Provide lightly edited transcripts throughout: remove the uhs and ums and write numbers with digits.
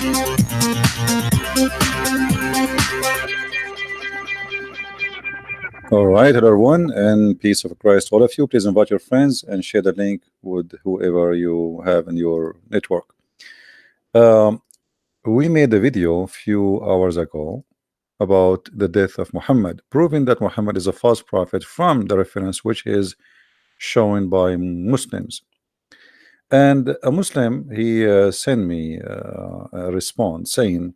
All right, hello everyone, and peace of Christ, all of you. Please invite your friends and share the link with whoever you have in your network. Um, we made a video a few hours ago about the death of Muhammad, proving that Muhammad is a false prophet from the reference which is shown by Muslims. And a Muslim, he sent me a response saying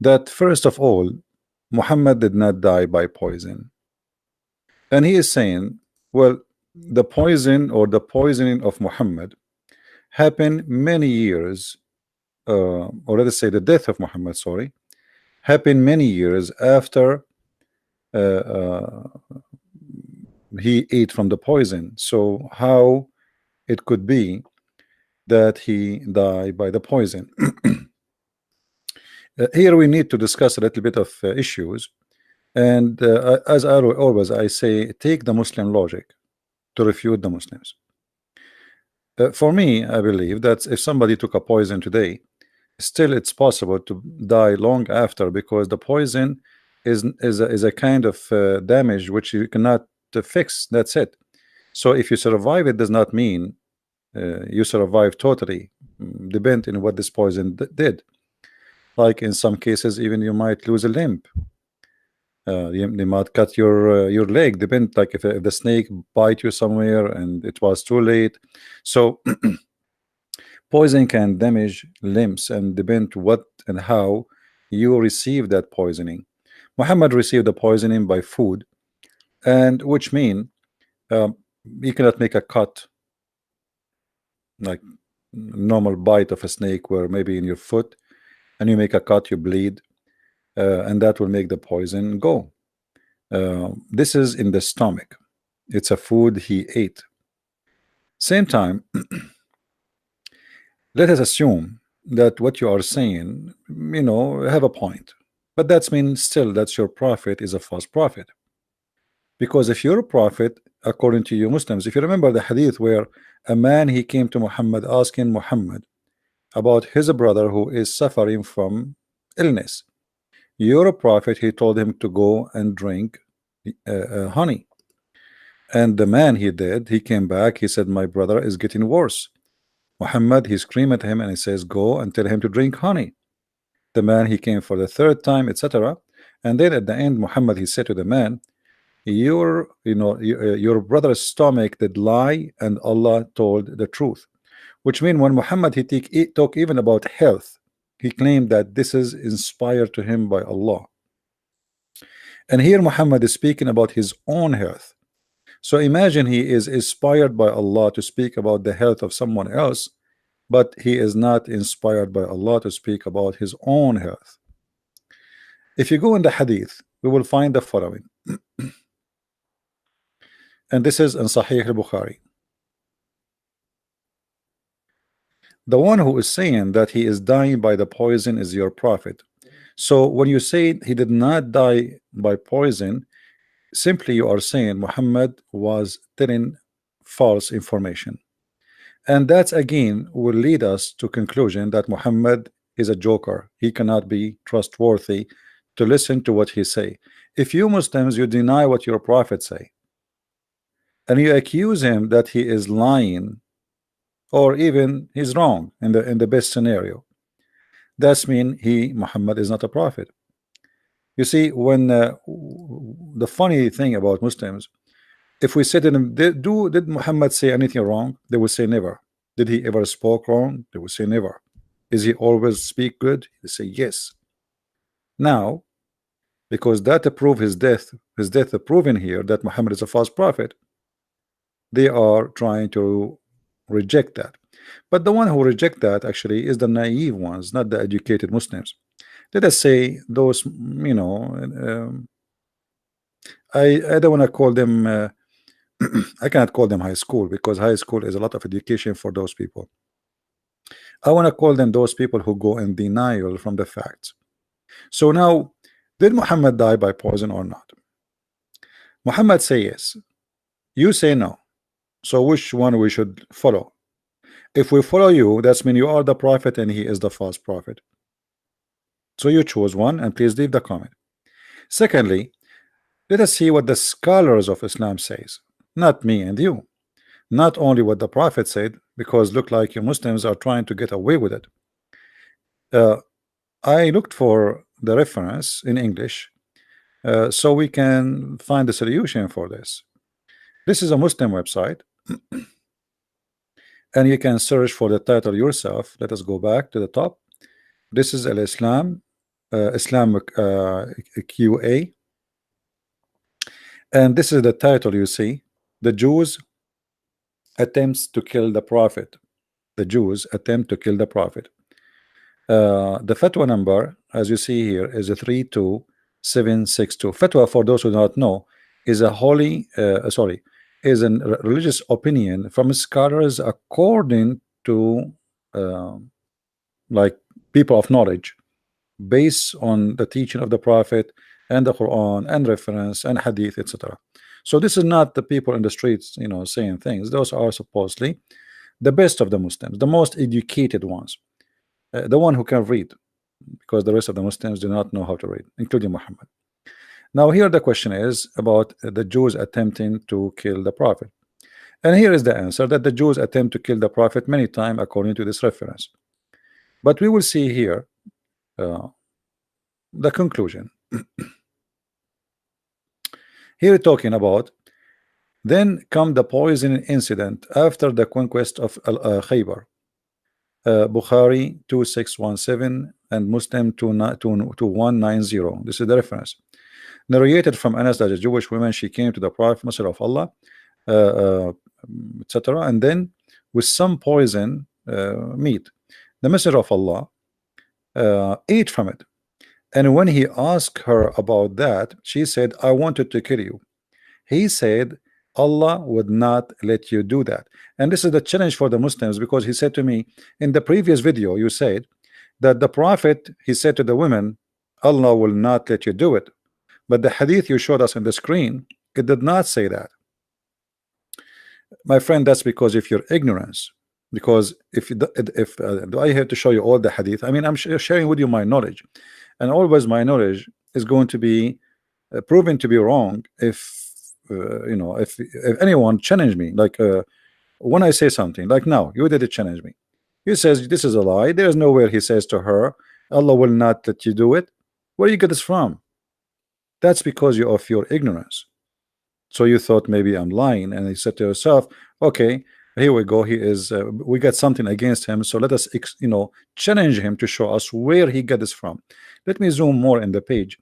that first of all, Muhammad did not die by poison. And he is saying, well, the poison or the poisoning of Muhammad happened many years, or let us say the death of Muhammad, sorry, happened many years after uh, uh, he ate from the poison. So how it could be that he died by the poison? Here we need to discuss a little bit of issues. And as I always I say, take the Muslim logic to refute the Muslims. For me, I believe that if somebody took a poison today, still it's possible to die long after, because the poison is a kind of damage which you cannot fix. That's it. So if you survive, it does not mean you survive totally. Depend on what this poison did. Like in some cases, even you might lose a limb. They might cut your leg. Depend, like if the snake bite you somewhere and it was too late. So poison can damage limbs and depend what and how you receive that poisoning. Muhammad received the poisoning by food, and which mean you cannot make a cut like normal bite of a snake, where maybe in your foot, and you make a cut, you bleed, and that will make the poison go. This is in the stomach. It's a food he ate. Same time, let us assume that what you are saying, have a point, but that's mean still that your prophet is a false prophet. Because if you're a prophet, according to you Muslims, if you remember the hadith where a man, he came to Muhammad asking Muhammad about his brother who is suffering from illness. You're a prophet, he told him to go and drink honey. And the man, he did. He came back, he said, my brother is getting worse. Muhammad, he screamed at him and he says, go and tell him to drink honey. The man, he came for the third time, etc. And then at the end, Muhammad, he said to the man, your brother's stomach did lie and Allah told the truth. Which means when Muhammad, he talk even about health, he claimed that this is inspired to him by Allah. And here Muhammad is speaking about his own health. So imagine he is inspired by Allah to speak about the health of someone else, but he is not inspired by Allah to speak about his own health. If you go in the hadith, we will find the following. And this is in Sahih al-Bukhari. The one who is saying that he is dying by the poison is your prophet. So when you say he did not die by poison, simply you are saying Muhammad was telling false information. And that again will lead us to conclusion that Muhammad is a joker. He cannot be trustworthy to listen to what he say. If you Muslims, you deny what your prophet say, and you accuse him that he is lying, or even he's wrong in the best scenario, that's mean Muhammad is not a prophet. You see, when the funny thing about Muslims, if we said to them, did Muhammad say anything wrong? They will say never. Did he ever spoke wrong? They will say never. Is he always speak good? They say yes. Now, because that prove his death proving here that Muhammad is a false prophet, they are trying to reject that. But the one who reject that actually is the naive ones, not the educated Muslims. Let us say those, I don't want to call them I cannot call them high school, because high school is a lot of education for those people. I want to call them those people who go in denial from the facts. So now, did Muhammad die by poison or not? Muhammad say yes. You say no. So which one we should follow? If we follow you, that's mean you are the prophet and he is the false prophet. So you choose one and please leave the comment. Secondly, let us see what the scholars of Islam says, not me and you. Not only what the Prophet said, because look like you Muslims are trying to get away with it. Uh, I looked for the reference in English so we can find a solution for this. This is a Muslim website, and you can search for the title yourself. Let us go back to the top. This is Al Islam, Islamic QA, and this is the title you see. The Jews attempts to kill the Prophet. The Jews attempt to kill the Prophet. The fatwa number, as you see here, is a 32762. Fatwa, for those who do not know, is a is a religious opinion from scholars according to uh, like people of knowledge, based on the teaching of the Prophet and the Quran and reference and Hadith, etc. So this is not the people in the streets, saying things. Those are supposedly the best of the Muslims, the most educated ones, the one who can read, because the rest of the Muslims do not know how to read, including Muhammad. Now here the question is about the Jews attempting to kill the Prophet, and here is the answer, that the Jews attempt to kill the Prophet many times according to this reference. But we will see here the conclusion. Here talking about, then come the poison incident after the conquest of Khaybar. Bukhari 2617 and Muslim 2190. This is the reference. Narrated from Anas that a Jewish woman, she came to the Prophet, Messenger of Allah, etc., and then with some poison meat. The Messenger of Allah ate from it, and when he asked her about that, she said, I wanted to kill you. He said, Allah would not let you do that. And this is the challenge for the Muslims, because he said to me in the previous video, you said that the Prophet, he said to the women, Allah will not let you do it. But the hadith you showed us on the screen, it did not say that. My friend, that's because of your ignorance. Because if do I have to show you all the hadith? I mean, I'm sharing with you my knowledge, and always my knowledge is going to be proven to be wrong if if anyone challenge me, like when I say something, like now you did challenge me. He says this is a lie. There's nowhere he says to her, Allah will not let you do it. Where you get this from? That's because you of your ignorance. So you thought maybe I'm lying, and you said to yourself, okay, here we go, he is we got something against him, so let us challenge him to show us where he got this from. Let me zoom more in the page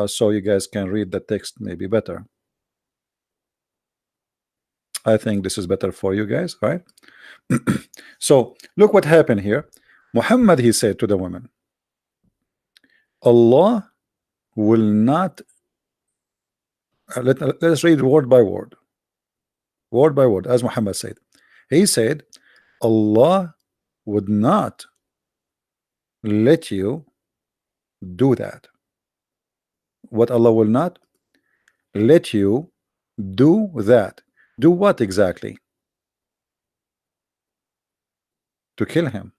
so you guys can read the text maybe better. I think this is better for you guys, right? So look what happened here. Muhammad, he said to the woman, Allah will not let us read word by word, as Muhammad said. He said, Allah would not let you do that. What? Allah will not let you do that. Do what exactly? To kill him.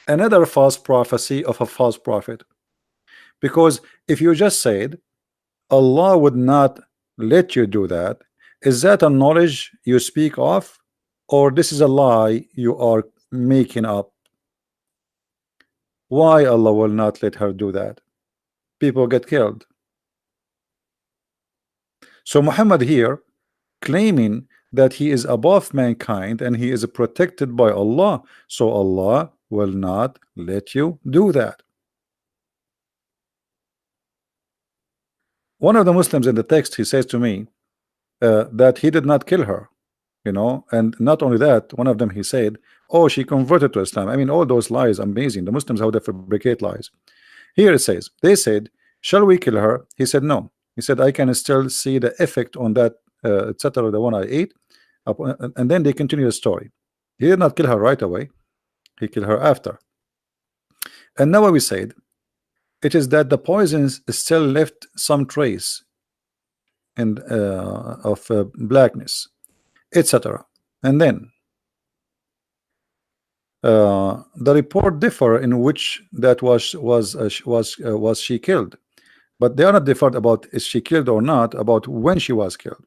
Another false prophecy of a false prophet. Because if you just said Allah would not let you do that, is that a knowledge you speak of, or this is a lie you are making up? Why Allah will not let her do that? People get killed. So Muhammad here claiming that he is above mankind and he is protected by Allah, so Allah will not let you do that. One of the Muslims in the text, he says to me that he did not kill her, and not only that, one of them, he said, oh, she converted to Islam. I mean, all those lies, amazing. The Muslims, how they fabricate lies. Here it says, they said, shall we kill her? He said no. He said, I can still see the effect on that etc., the one I ate. And then they continue the story. He did not kill her right away, he killed her after. And now we said it is that the poisons still left some trace and of blackness, etc. And then The report differ in which that was she killed, but they are not different about is she killed or not, about when she was killed.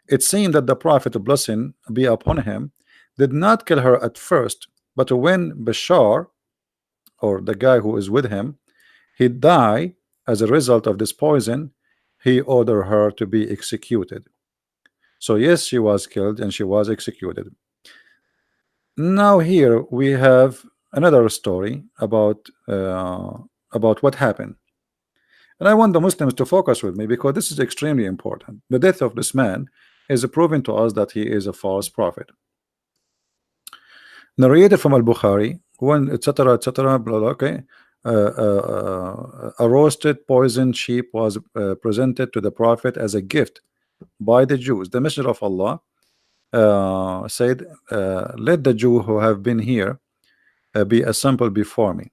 It seemed that the Prophet, blessing be upon him, did not kill her at first, but when Bashar, or the guy who is with him, he died as a result of this poison, he ordered her to be executed. So yes, she was killed and she was executed. Now here we have another story about what happened, and I want the Muslims to focus with me because this is extremely important. The death of this man is proving to us that he is a false prophet. Narrated from Al-Bukhari, when etc. etc. blah, blah, okay. A roasted poisoned sheep was presented to the Prophet as a gift by the Jews. The Messenger of Allah said, let the Jew who have been here be assembled before me.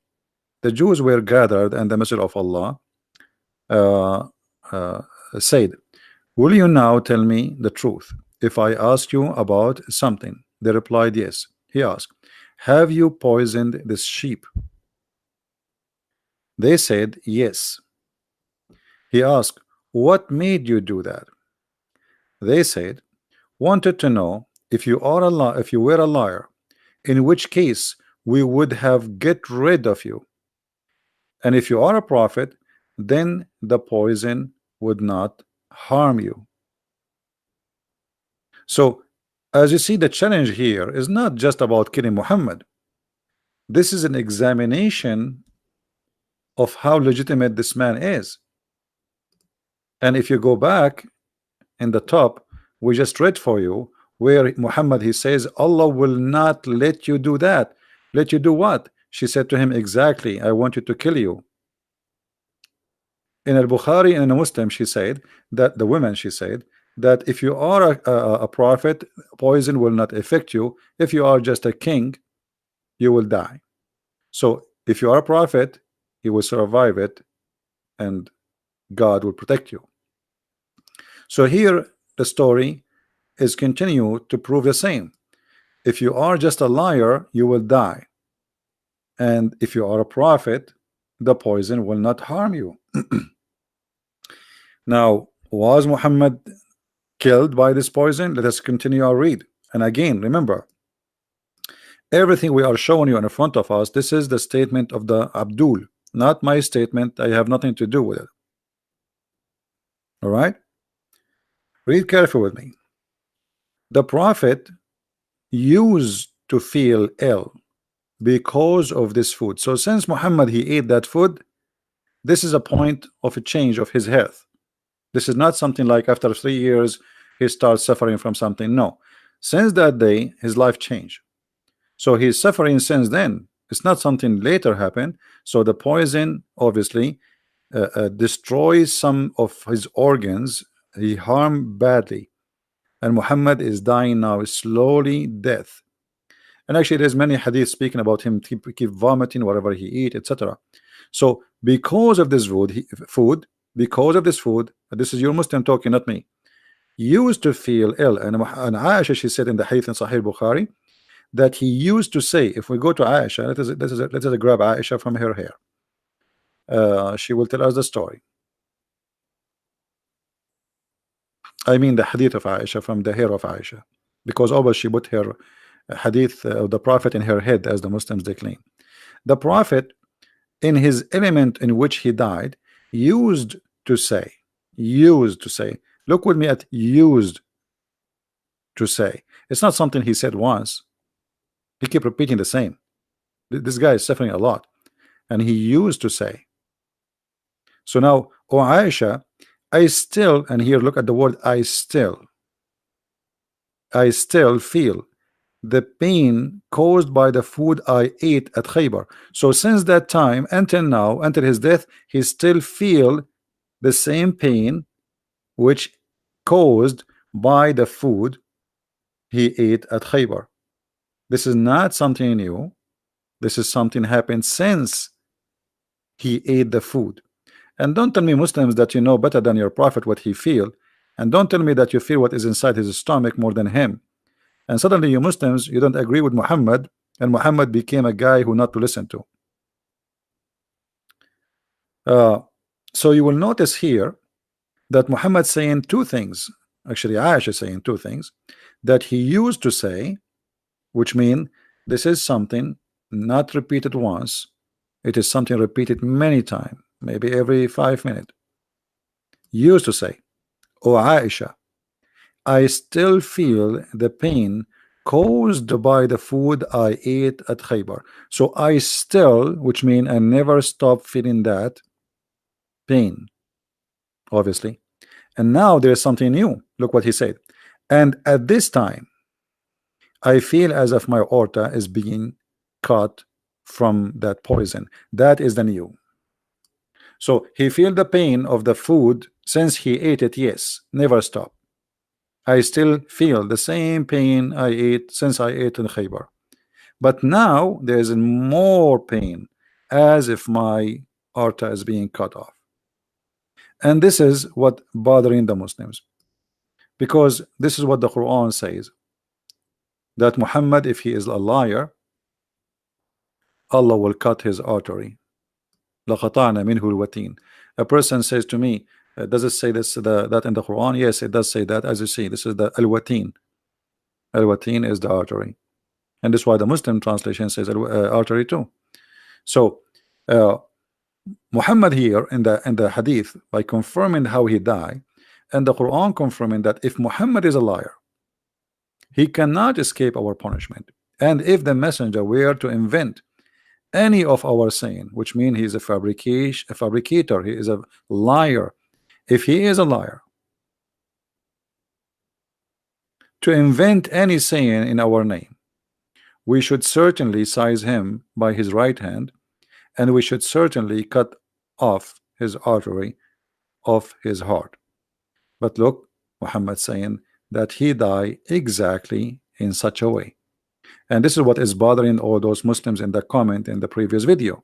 The Jews were gathered, and the Messenger of Allah said, will you now tell me the truth if I ask you about something? They replied, yes. He asked, have you poisoned this sheep? They said, yes. He asked, what made you do that? They said, wanted to know if you were a liar, in which case we would have get rid of you, and if you are a prophet, then the poison would not harm you. So as you see, the challenge here is not just about killing Muhammad. This is an examination of how legitimate this man is. And if you go back in the top, we just read for you where Muhammad, he says, Allah will not let you do that. Let you do what? She said to him, exactly, I want you to kill you. In Al-Bukhari and in a Muslim, she said that the women, she said that if you are a prophet, poison will not affect you. If you are just a king, you will die. So if you are a prophet, you will survive it and God will protect you. So here the story is continue to prove the same. If you are just a liar, you will die, and if you are a prophet, the poison will not harm you. Now, was Muhammad killed by this poison? Let us continue our read. And again, remember, everything we are showing you in front of us, this is the statement of the Abdul, not my statement. I have nothing to do with it. All right, read carefully with me. The Prophet used to feel ill because of this food. So since Muhammad, he ate that food, this is a point of a change of his health. This is not something like after 3 years he starts suffering from something. No, since that day his life changed. So he's suffering since then. It's not something later happened. So the poison obviously destroys some of his organs. He harmed badly, and Muhammad is dying now slowly death. And actually there's many hadith speaking about him keep vomiting whatever he eat, etc. So because of this food, because of this food, this is your Muslim talking, not me, used to feel ill. And Aisha, she said in the hadith in Sahih Bukhari that he used to say, if we go to Aisha, let us grab Aisha from her hair. She will tell us the story. I mean the hadith of Aisha, from the hair of Aisha, because always she put her hadith of the Prophet in her head, as the Muslims they claim. The Prophet, in his element in which he died, used to say, look with me at used to say. It's not something he said once. He kept repeating the same. This guy is suffering a lot, and he used to say. So now, oh Aisha, I still, and here look at the word I still feel the pain caused by the food I ate at Khaybar. So since that time until now, until his death, he still feel the same pain which caused by the food he ate at Khaybar. This is not something new. This is something happened since he ate the food. And don't tell me, Muslims, that you know better than your Prophet what he feel, and don't tell me that you feel what is inside his stomach more than him. And suddenly you Muslims, you don't agree with Muhammad and Muhammad became a guy who not to listen to. So you will notice here that Muhammad saying two things. Actually, Aisha saying two things that he used to say, which mean this is something not repeated once. It is something repeated many times, maybe every 5 minutes. Used to say, "Oh Aisha, I still feel the pain caused by the food I ate at Khaybar." So I still, which mean I never stop feeling that pain, obviously. And now there's something new. Look what he said. "And at this time, I feel as if my aorta is being cut from that poison." That is the new. So he feel the pain of the food since he ate it. Yes, never stop. I still feel the same pain I ate since I ate in Khaybar. But now there's more pain, as if my aorta is being cut off. And this is what bothering the Muslims, because this is what the Quran says, that Muhammad, if he is a liar, Allah will cut his artery. لَقَطَعْنَا مِنْهُ الْوَتِينَ. A person says to me, does it say this that in the Quran? Yes, it does say that. As you see, this is the al-watin. Al-watin is the artery, and this is why the Muslim translation says artery too. So Muhammad here in the hadith, by confirming how he died, and the Quran confirming that if Muhammad is a liar, he cannot escape our punishment. And if the messenger were to invent any of our saying, which means he is a fabricator, he is a liar. If he is a liar, to invent any saying in our name, we should certainly seize him by his right hand, and we should certainly cut off his artery of his heart. But look, Muhammad saying that he died exactly in such a way. And this is what is bothering all those Muslims in the comment in the previous video.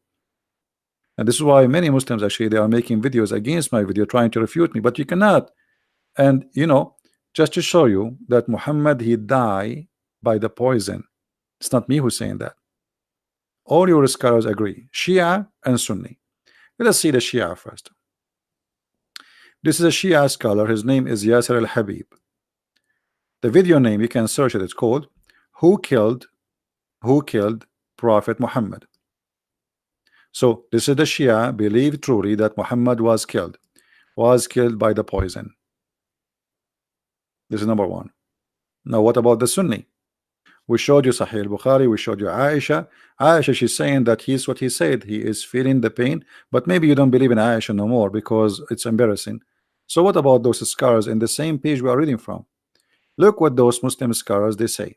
And this is why many Muslims actually they are making videos against my video trying to refute me, but you cannot. And you know, just to show you that Muhammad he died by the poison. It's not me who's saying that. All your scholars agree, Shia and Sunni. Let us see the Shia first. This is a Shia scholar. His name is Yasser al-Habib. The video name, you can search it. It's called Who Killed Prophet Muhammad. So this is the Shia believe truly that Muhammad was killed by the poison. This is number one. Now what about the Sunni? We showed you Sahih al-Bukhari, we showed you Aisha. Aisha, she's saying that he's what he said, he is feeling the pain, but maybe you don't believe in Aisha no more because it's embarrassing. So what about those scholars in the same page we are reading from? Look what those Muslim scholars they say.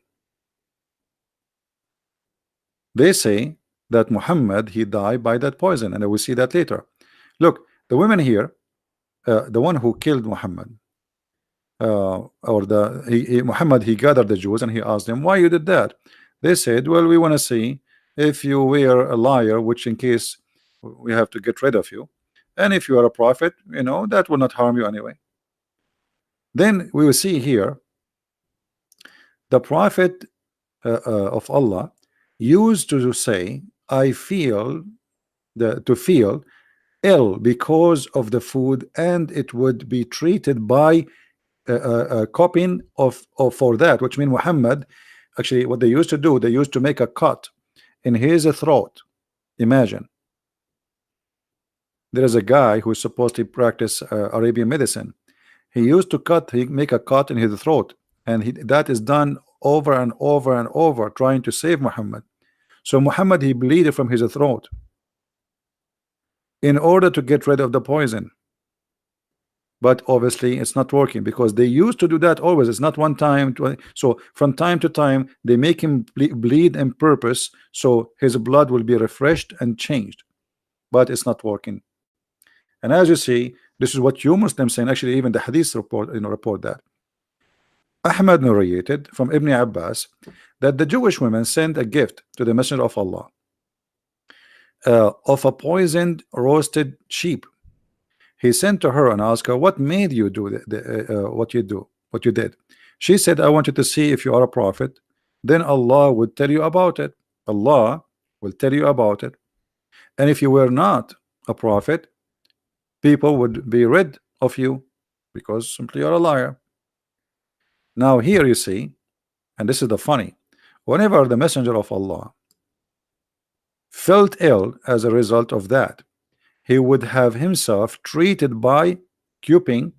They say that Muhammad he died by that poison, and I will see that later. Look, the women here, the one who killed Muhammad, Muhammad he gathered the Jews and he asked them why you did that. They said, well, we want to see if you were a liar, which in case we have to get rid of you, and if you are a prophet, you know, that will not harm you anyway. Then we will see here the prophet of Allah used to say, I feel to feel ill because of the food, and it would be treated by copying of for that, which means Muhammad actually what they used to do, they used to make a cut in his throat. Imagine there is a guy who is supposed to practice Arabian medicine. He used to make a cut in his throat, and that is done over and over and over, trying to save Muhammad. So Muhammad he bleeded from his throat in order to get rid of the poison. But obviously it's not working because they used to do that always. It's not one time. So from time to time they make him bleed on purpose, so his blood will be refreshed and changed. But it's not working. And as you see, this is what you Muslims saying. Actually, even the Hadith report, report that Ahmad narrated from Ibn Abbas that the Jewish women sent a gift to the Messenger of Allah of a poisoned roasted sheep. He sent to her and asked her, what made you do what you did? She said, I wanted to see if you are a prophet, then Allah would tell you about it. Allah will tell you about it. And if you were not a prophet, people would be rid of you because simply you're a liar. Now here you see, and this is the funny, whenever the messenger of Allah felt ill as a result of that, he would have himself treated by cuping.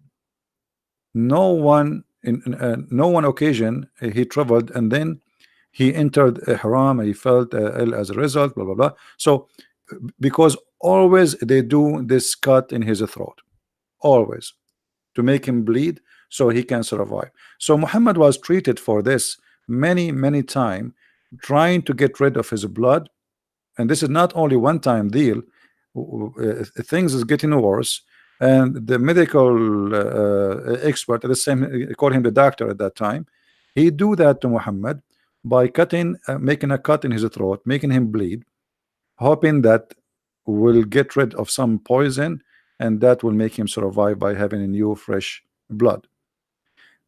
No one no one occasion he traveled and then he entered ihram, he felt ill as a result, blah blah blah. So because always they do this cut in his throat, always, to make him bleed so he can survive. So Muhammad was treated for this many time, trying to get rid of his blood. And this is not only one time deal. Things is getting worse, and the medical expert at the same, call him the doctor at that time, he do that to Muhammad by cutting making a cut in his throat, making him bleed, hoping that will get rid of some poison, and that will make him survive by having a new fresh blood.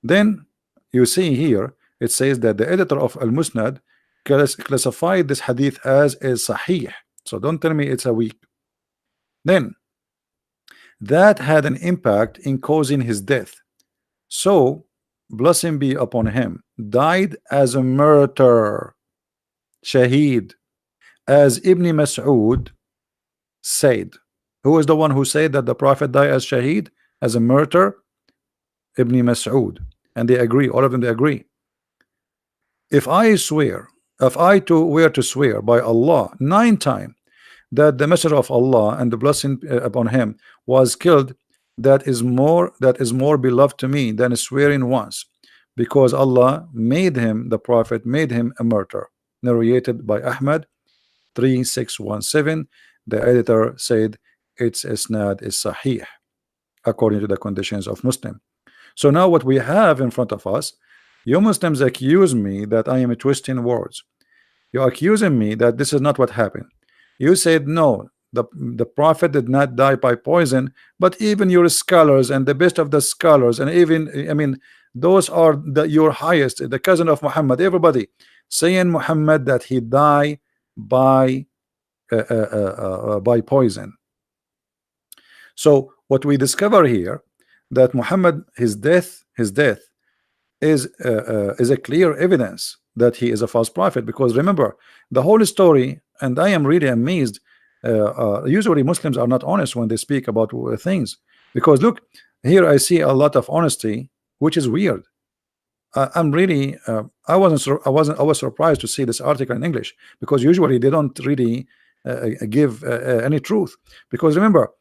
Then you see here it says that the editor of Al-Musnad classified this hadith as a sahih. So don't tell me it's a weak. Then that had an impact in causing his death. So blessing be upon him, died as a martyr, shaheed, as Ibn Mas'ud said. Who is the one who said that the Prophet died as shaheed, as a martyr? Ibn Mas'ud. And they agree, all of them, they agree. If I too were to swear by Allah 9 times that the messenger of Allah and the blessing upon him was killed, that is more beloved to me than swearing once, because Allah made him, the Prophet made him a martyr. Narrated by Ahmad 3617. The editor said its isnad is sahih according to the conditions of Muslim. So now what we have in front of us, you Muslims accuse me that I am twisting words. You're accusing me that this is not what happened. You said no, the Prophet did not die by poison, but even your scholars and the best of the scholars, and even, I mean, those are your highest, the cousin of Muhammad, everybody saying Muhammad that he died by poison. So what we discover here, that Muhammad, his death is a clear evidence that he is a false prophet. Because remember the whole story, and I am really amazed. Usually Muslims are not honest when they speak about things, because look here, I see a lot of honesty, which is weird. I'm really I was surprised to see this article in English, because usually they don't really give any truth. Because remember,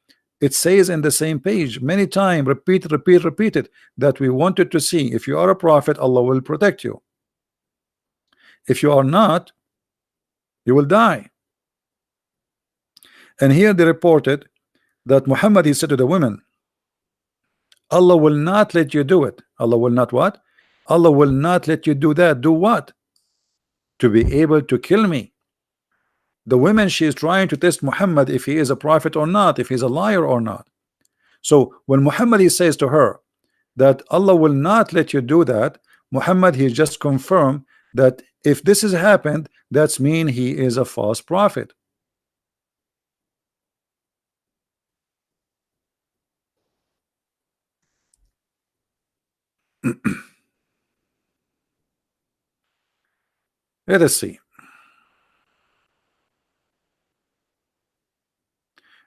it says in the same page many times, repeated, that we wanted to see if you are a prophet, Allah will protect you. If you are not, you will die. And here they reported that Muhammad, he said to the women, Allah will not let you do it. Allah will not what? Allah will not let you do that. Do what? To be able to kill me. The women, she is trying to test Muhammad if he is a prophet or not, if he's a liar or not. So when Muhammad, he says to her that Allah will not let you do that, Muhammad, he just confirmed that if this has happened, that's mean he is a false prophet. Let us see.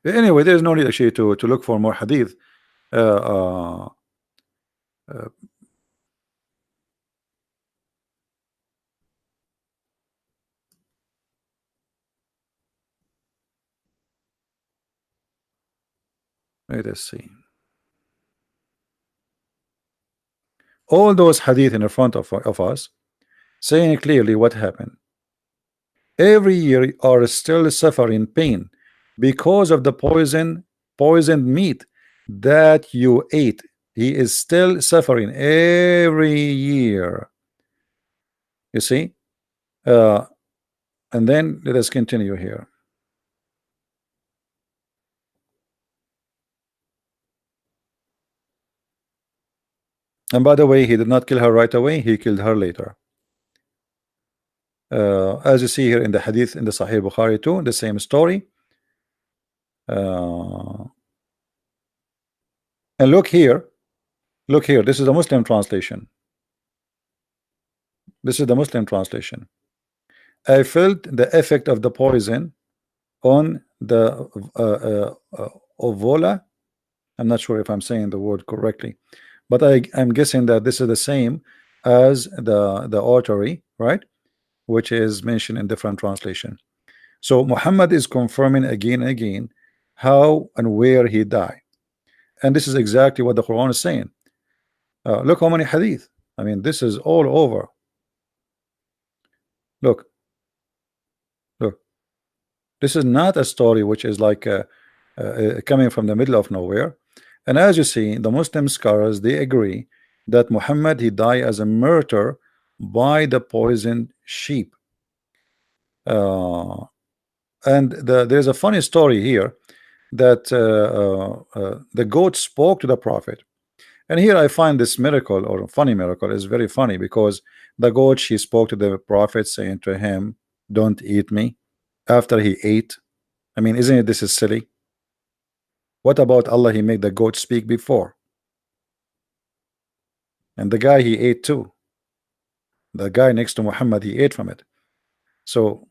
Anyway, there's no need actually to look for more hadith. Let us see. All those hadith in front of us saying clearly what happened. Every year are still suffering pain because of the poisoned meat that you ate. He is still suffering every year. You see? And then let us continue here. And by the way, he did not kill her right away, he killed her later. As you see here in the hadith in the Sahih Bukhari too, the same story. And look here, this is the Muslim translation. This is the Muslim translation. I felt the effect of the poison on the ovola. I'm not sure if I'm saying the word correctly, but I'm guessing that this is the same as the artery, right? Which is mentioned in different translation. So Muhammad is confirming again and again how and where he died, and this is exactly what the Quran is saying. Look how many hadith. I mean, this is all over. Look, this is not a story which is like coming from the middle of nowhere. And as you see, the Muslim scholars, they agree that Muhammad, he died as a martyr by the poisoned sheep. And there's a funny story here that the goat spoke to the prophet. And here I find this miracle, or funny miracle, is very funny, because the goat, she spoke to the prophet saying to him, don't eat me, after he ate. I mean, isn't it, this is silly? What about Allah? He made the goat speak before, and the guy, he ate too. The guy next to Muhammad, he ate from it. So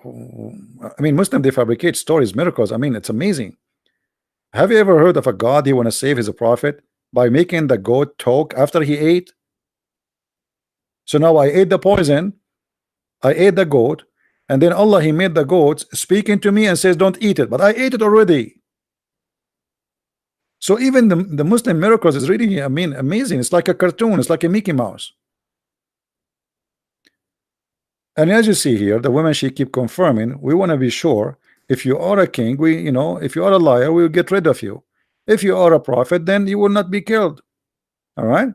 I mean, Muslim, they fabricate stories, miracles. I mean, it's amazing. Have you ever heard of a God, he want to save his prophet by making the goat talk after he ate? So now I ate the poison, I ate the goat, and then Allah, he made the goats speaking to me and says don't eat it, but I ate it already. So even the Muslim miracles is really, I mean, amazing. It's like a cartoon, it's like a Mickey Mouse. And as you see here, the women, she keep confirming, we want to be sure, if you are a king, we, you know, if you are a liar, we will get rid of you. If you are a prophet, then you will not be killed. All right.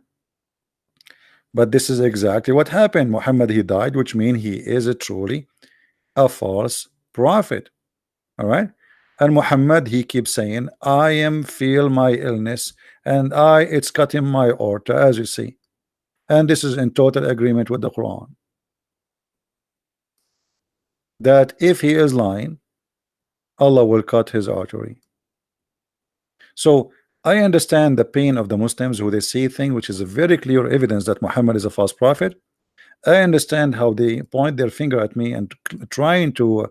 But this is exactly what happened. Muhammad, he died, which means he is truly a false prophet. All right. And Muhammad, he keeps saying, I am feel my illness, and it's cutting my aorta, as you see. And this is in total agreement with the Quran, that if he is lying, Allah will cut his artery. So I understand the pain of the Muslims who they see things which is a very clear evidence that Muhammad is a false prophet. I understand how they point their finger at me and trying to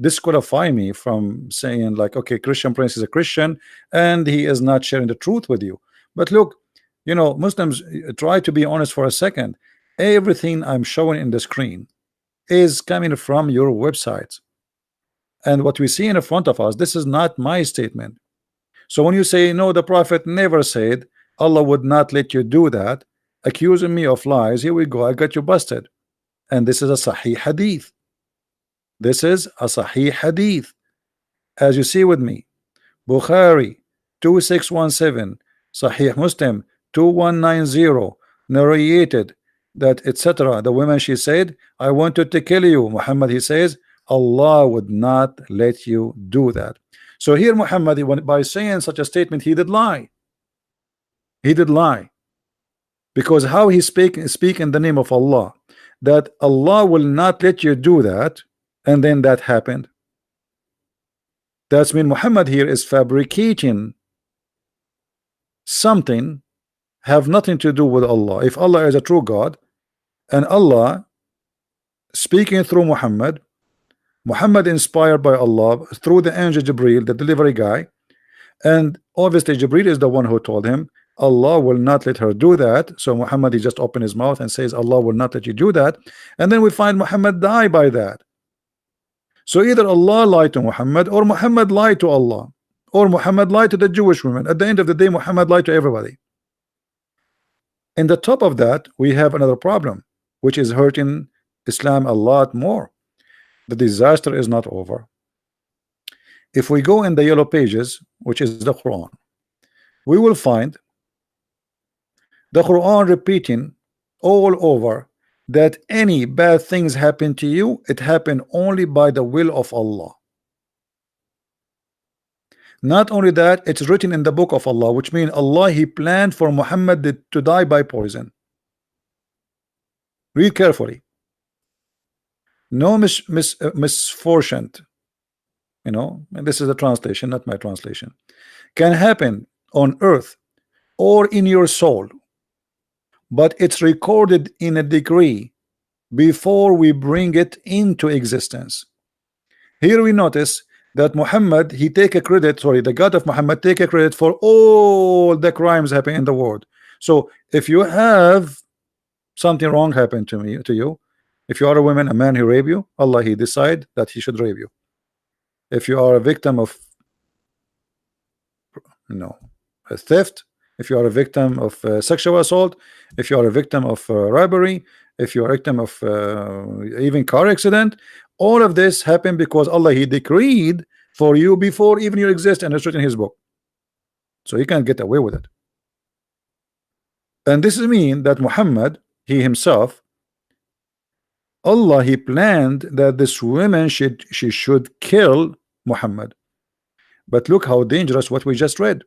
disqualify me from saying like, okay, Christian Prince is a Christian and he is not sharing the truth with you. But look, you know, Muslims, try to be honest for a second. Everything I'm showing in the screen is coming from your websites, and what we see in front of us, this is not my statement. So when you say no, the prophet never said, Allah would not let you do that, accusing me of lies, here we go, I got you busted. And this is a Sahih hadith. This is a Sahih hadith, as you see with me. Bukhari 2617, Sahih Muslim 2190, narrated that etc. The woman, she said, I wanted to kill you. Muhammad, he says, Allah would not let you do that. So here Muhammad, by saying such a statement, he did lie. He did lie, because how he speak in the name of Allah, that Allah will not let you do that, and then that happened. That's mean Muhammad here is fabricating something have nothing to do with Allah. If Allah is a true God, and Allah speaking through Muhammad, Muhammad inspired by Allah through the angel Jibril, the delivery guy, and obviously Jibril is the one who told him Allah will not let her do that. So Muhammad, he just opened his mouth and says Allah will not let you do that, and then we find Muhammad die by that. So either Allah lied to Muhammad, or Muhammad lied to Allah, or Muhammad lied to the Jewish women. At the end of the day, Muhammad lied to everybody. In the top of that, we have another problem, which is hurting Islam a lot more. The disaster is not over. If we go in the yellow pages, which is the Quran, we will find the Quran repeating all over that any bad things happen to you, it happened only by the will of Allah. Not only that, it's written in the book of Allah, which means Allah, he planned for Muhammad to die by poison. Read carefully. no misfortune, and this is a translation, not my translation, can happen on earth or in your soul, but it's recorded in a degree before we bring it into existence. Here we notice that Muhammad, he take a credit, sorry, the God of Muhammad take a credit for all the crimes happening in the world. So if you have something wrong happen to you, if you are a woman, a man, he rape you, Allah, he decide that he should rape you. If you are a victim of a theft, if you are a victim of sexual assault, if you are a victim of robbery, if you are a victim of even car accident, all of this happened because Allah, he decreed for you before even you exist, and it's written in his book, so you can't get away with it. And this means that Muhammad, he himself, Allah, he planned that this woman she should kill Muhammad. But look how dangerous what we just read.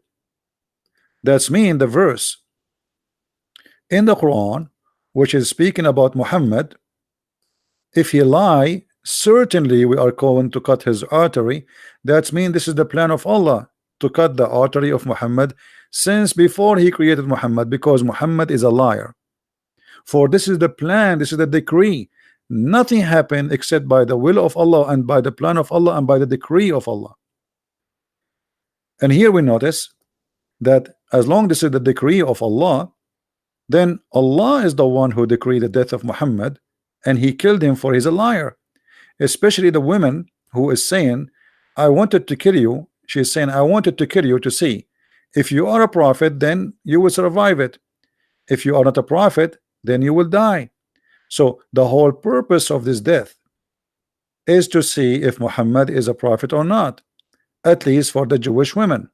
That's mean the verse in the Quran which is speaking about Muhammad, if he lie, certainly we are going to cut his artery. That's mean this is the plan of Allah to cut the artery of Muhammad since before he created Muhammad, because Muhammad is a liar. For this is the plan, this is the decree. Nothing happened except by the will of Allah and by the plan of Allah and by the decree of Allah. And here we notice that as long as this is the decree of Allah, then Allah is the one who decreed the death of Muhammad, and he killed him for he's a liar. Especially the woman who is saying, I wanted to kill you. She is saying, I wanted to kill you to see if you are a prophet, then you will survive it. If you are not a prophet, then you will die. So the whole purpose of this death is to see if Muhammad is a prophet or not, at least for the Jewish women.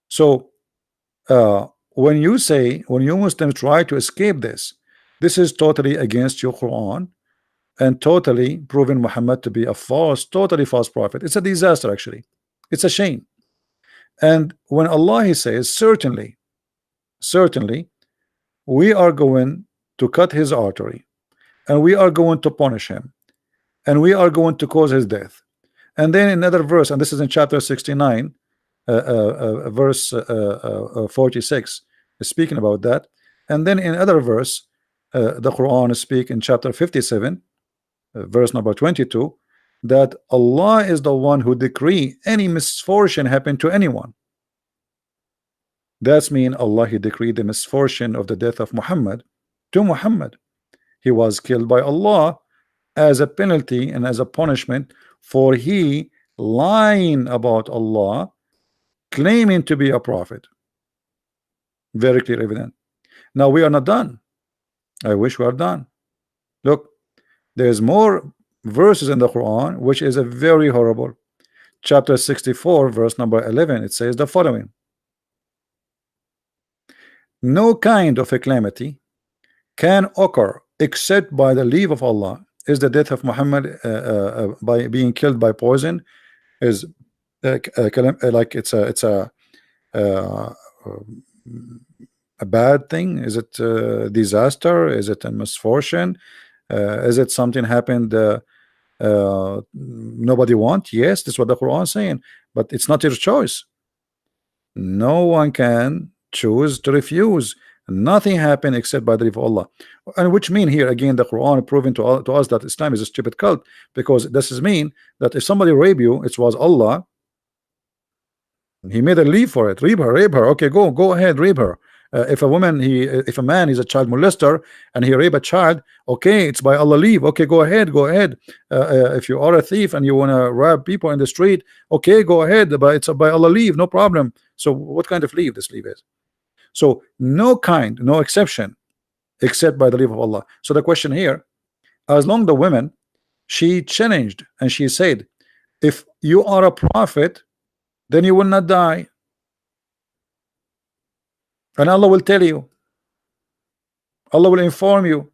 So when you Muslims try to escape this is totally against your Quran and totally proving Muhammad to be a totally false prophet. It's a disaster, actually. It's a shame. And when Allah, he says, certainly we are going to cut his artery, and we are going to punish him, and we are going to cause his death. And then another verse, and this is in chapter 69, verse 46, is speaking about that. And then in another verse, the Quran speak in chapter 57, verse number 22, that Allah is the one who decree any misfortune happen to anyone. That's mean Allah, he decreed the misfortune of the death of Muhammad to Muhammad. He was killed by Allah as a penalty and as a punishment for he lying about Allah, claiming to be a prophet. Very clear, evident. Now we are not done. I wish we are done. Look, there's more verses in the Quran which is a very horrible. Chapter 64, verse number 11, it says the following: no kind of a calamity can occur except by the leave of Allah. Is the death of Muhammad by being killed by poison is like it's a bad thing? Is it a disaster? Is it a misfortune? Is it something happened nobody want? Yes, that's what the Quran is saying, but it's not your choice. No one can choose to refuse. Nothing happened except by the leave of Allah. And which mean here again the Quran proving to us that Islam is a stupid cult, because this is mean that if somebody rape you, it was Allah, he made a leave for it. Rape her, okay, go ahead, rape her. If a woman, if a man is a child molester and he rape a child, okay, it's by Allah leave, okay, go ahead. If you are a thief and you want to rob people in the street, okay, go ahead, but it's by Allah leave, no problem. So what kind of leave this leave is? So no exception except by the leave of Allah. So the question here, as long the women, she challenged and she said, if you are a prophet, then you will not die, and Allah will tell you, Allah will inform you,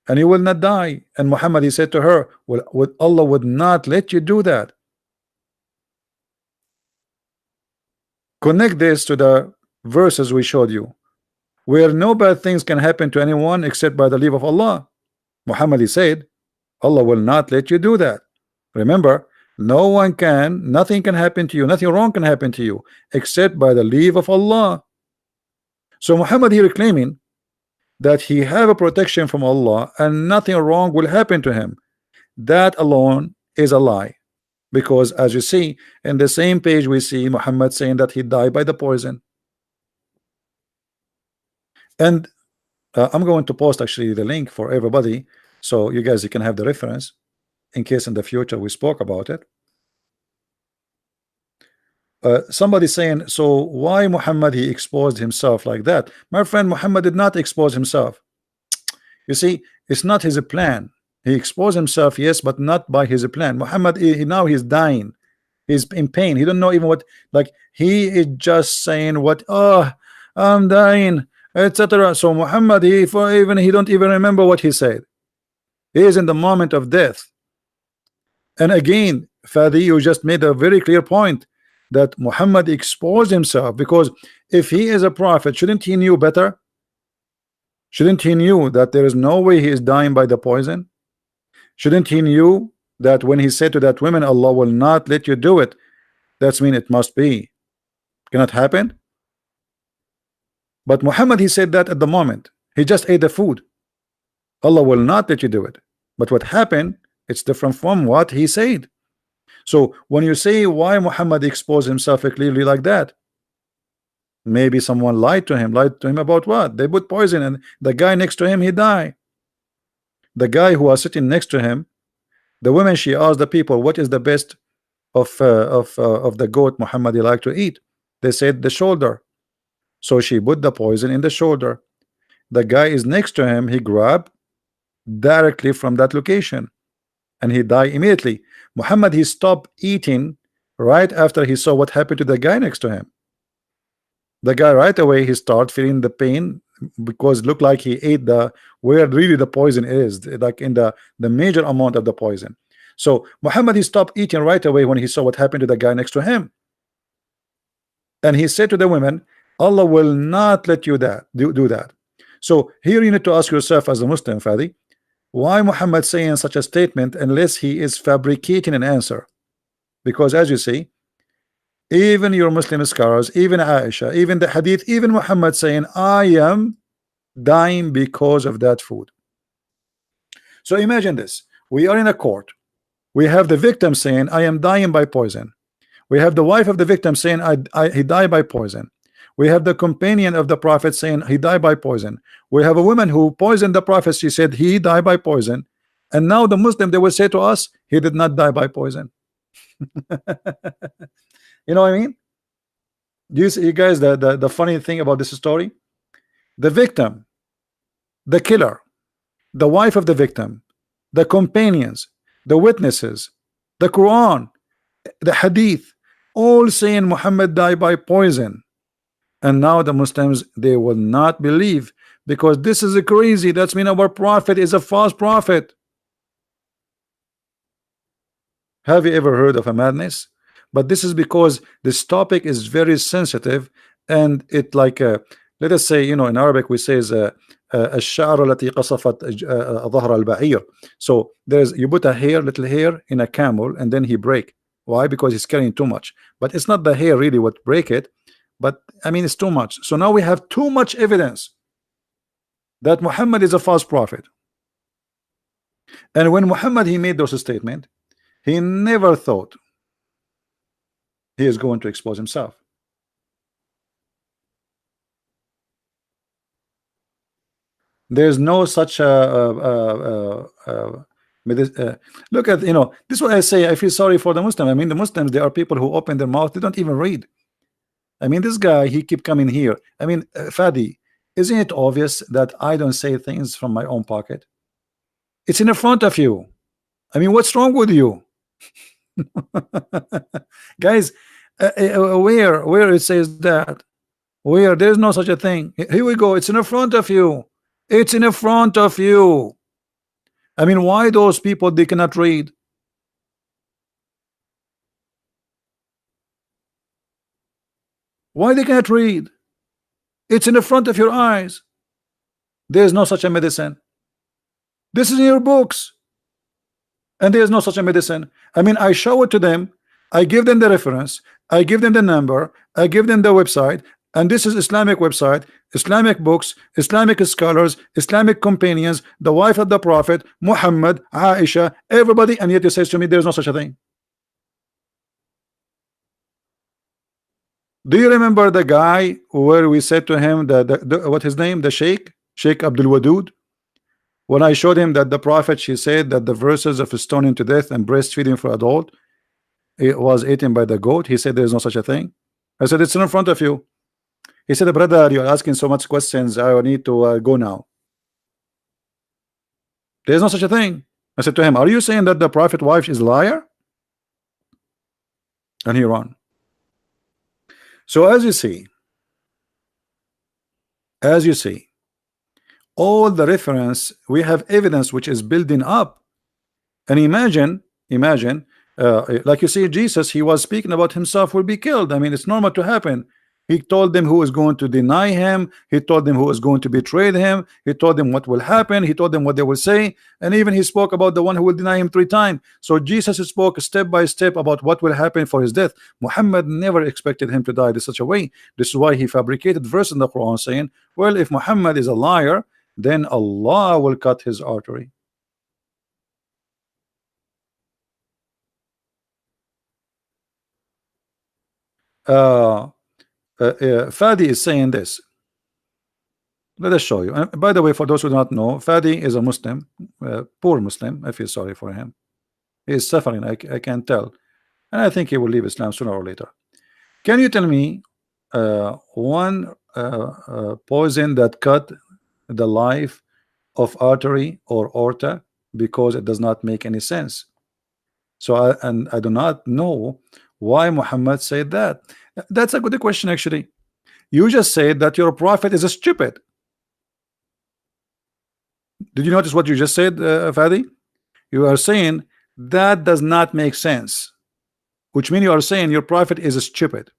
and you will not die. And Muhammad, he said to her, well, Allah would not let you do that. Connect this to the verses we showed you, where no bad things can happen to anyone except by the leave of Allah. Muhammad, he said, Allah will not let you do that. Remember, nothing can happen to you, nothing wrong can happen to you except by the leave of Allah. So Muhammad here claiming that he have a protection from Allah and nothing wrong will happen to him. That alone is a lie, because as you see in the same page, we see Muhammad saying that he died by the poison. And I'm going to post actually the link for everybody, so you guys, you can have the reference in case in the future we spoke about it. Somebody saying, so why Muhammad he exposed himself like that? My friend, Muhammad did not expose himself. You see, it's not his plan. He exposed himself, yes, but not by his plan. Muhammad, now he's dying, he's in pain, he don't know even what, like, he is just saying what, oh, I'm dying, etc. So Muhammad, he don't even remember what he said. He is in the moment of death. And again, Fadi, you just made a very clear point that Muhammad exposed himself, because if he is a prophet, shouldn't he knew better? Shouldn't he knew that there is no way he is dying by the poison? Shouldn't he knew that when he said to that woman, Allah will not let you do it, that's mean it must be, cannot happen? But Muhammad, he said that at the moment he just ate the food, Allah will not let you do it. But what happened, it's different from what he said. So when you say why Muhammad exposed himself clearly like that, maybe someone lied to him about what? They put poison and the guy next to him, he died. The guy who was sitting next to him, the woman, she asked the people, what is the best of the goat Muhammad like to eat? They said the shoulder. So she put the poison in the shoulder. The guy is next to him, he grabbed directly from that location and he died immediately. Muhammad, he stopped eating right after he saw what happened to the guy next to him. The guy right away, he started feeling the pain, because it looked like he ate the where really the poison is, like in the major amount of the poison. So Muhammad, he stopped eating right away when he saw what happened to the guy next to him. And he said to the women, Allah will not let you do that. So here you need to ask yourself as a Muslim, Fadi, why Muhammad saying such a statement unless he is fabricating an answer? Because as you see, even your Muslim scholars, even Aisha, even the hadith, even Muhammad saying, I am dying because of that food. So imagine this, we are in a court, we have the victim saying, I am dying by poison. We have the wife of the victim saying, he died by poison. We have the companion of the prophet saying he died by poison. We have a woman who poisoned the prophet, she said he died by poison. And now the Muslim, they will say to us, he did not die by poison. You know what I mean? Do you see, you guys, the funny thing about this story? The victim, the killer, the wife of the victim, the companions, the witnesses, the Quran, the hadith, all saying Muhammad died by poison. And now the Muslims, they will not believe, because this is crazy. That's mean our prophet is a false prophet. Have you ever heard of a madness? But this is because this topic is very sensitive, and it like let us say, you know, in Arabic we say الشعر التي قصفت ظهر البعير. So there's, you put a hair, little hair in a camel, and then he break. Why? Because he's carrying too much. But it's not the hair really what break it, but I mean it's too much. So now we have too much evidence that Muhammad is a false prophet. And when Muhammad he made those statements, he never thought he is going to expose himself. There's no such look at, you know, this is what I say, I feel sorry for the Muslim. I mean, the Muslims, they are people who open their mouth, they don't even read. I mean, this guy, he keep coming here. I mean, Fadi, isn't it obvious that I don't say things from my own pocket? It's in the front of you. I mean, what's wrong with you? Guys, where it says that, where there's no such a thing. Here we go, it's in the front of you. It's in the front of you. I mean, why those people, they cannot read? Why they cannot read? It's in the front of your eyes. There's no such a medicine. This is in your books. and there is no such a medicine. I mean, I show it to them, I give them the reference, I give them the number, I give them the website, and this is Islamic website, Islamic books, Islamic scholars, Islamic companions, the wife of the Prophet, Muhammad, Aisha, everybody, and yet he says to me there is no such a thing. Do you remember the guy where we said to him that what his name, the Sheikh Abdul Wadud? When I showed him that the Prophet, she said that the verses of stoning to death and breastfeeding for adult, it was eaten by the goat. He said there is no such a thing. I said it's in front of you. He said, brother, you're asking so much questions, I need to go now. There's no such a thing. I said to him, are you saying that the Prophet wife is a liar? And he ran. So as you see, all the reference, we have evidence which is building up. And imagine, like you see, Jesus, he was speaking about himself will be killed. I mean, it's normal to happen. He told them who was going to deny him. He told them who was going to betray him. He told them what will happen. He told them what they will say. And even he spoke about the one who will deny him 3 times. So Jesus spoke step by step about what will happen for his death. Muhammad never expected him to die in such a way. This is why he fabricated verse in the Quran saying, well, if Muhammad is a liar, then Allah will cut his artery. Fadi is saying this. Let us show you. And by the way, for those who do not know, Fadi is a Muslim, poor Muslim. I feel sorry for him. He is suffering, I can tell. And I think he will leave Islam sooner or later. Can you tell me one poison that cut the life of artery or aorta, because it does not make any sense? So I do not know why Muhammad said that. That's a good question, actually. You just said that your prophet is a stupid. Did you notice what you just said, Fadi? You are saying that does not make sense, which means you are saying your prophet is stupid.